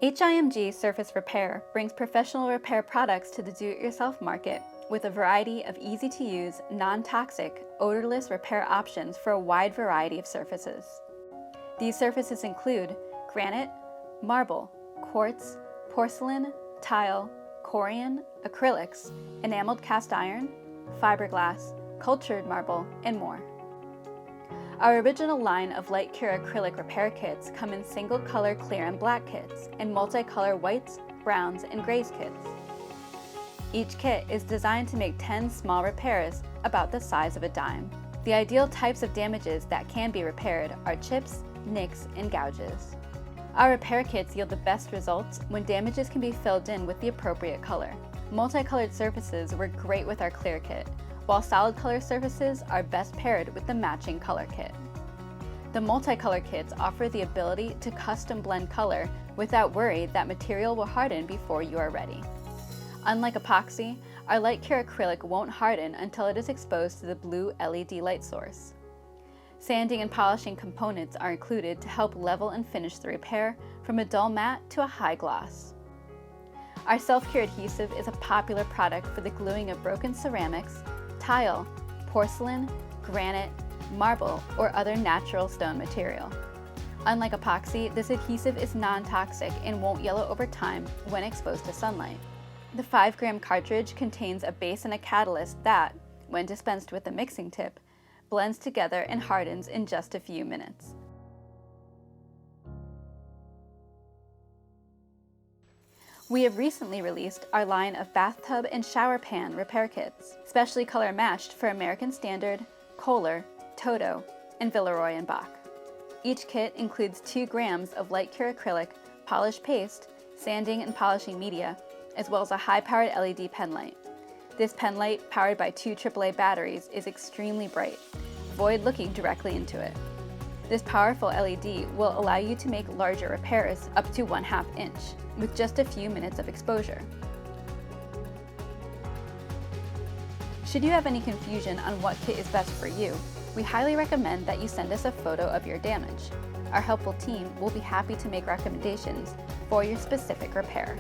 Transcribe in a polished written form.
HIMG Surface Repair brings professional repair products to the do-it-yourself market with a variety of easy-to-use, non-toxic, odorless repair options for a wide variety of surfaces. These surfaces include granite, marble, quartz, porcelain, tile, corian, acrylics, enameled cast iron, fiberglass, cultured marble, and more. Our original line of light cure acrylic repair kits come in single color clear and black kits and multicolor whites, browns, and grays kits. Each kit is designed to make 10 small repairs about the size of a dime. The ideal types of damages that can be repaired are chips, nicks, and gouges. Our repair kits yield the best results when damages can be filled in with the appropriate color. Multicolored surfaces work great with our clear kit, while solid color surfaces are best paired with the matching color kit. The multicolor kits offer the ability to custom blend color without worry that material will harden before you are ready. Unlike epoxy, our light cure acrylic won't harden until it is exposed to the blue LED light source. Sanding and polishing components are included to help level and finish the repair from a dull matte to a high gloss. Our self-cure adhesive is a popular product for the gluing of broken ceramics, tile, porcelain, granite, marble, or other natural stone material. Unlike epoxy, this adhesive is non-toxic and won't yellow over time when exposed to sunlight. The 5-gram cartridge contains a base and a catalyst that, when dispensed with a mixing tip, blends together and hardens in just a few minutes. We have recently released our line of bathtub and shower pan repair kits, specially color matched for American Standard, Kohler, Toto, and Villeroy and Boch. Each kit includes 2 grams of light cure acrylic, polish paste, sanding and polishing media, as well as a high-powered LED pen light. This pen light, powered by 2 AAA batteries, is extremely bright. Avoid looking directly into it. This powerful LED will allow you to make larger repairs up to 1/2 inch with just a few minutes of exposure. Should you have any confusion on what kit is best for you, we highly recommend that you send us a photo of your damage. Our helpful team will be happy to make recommendations for your specific repair.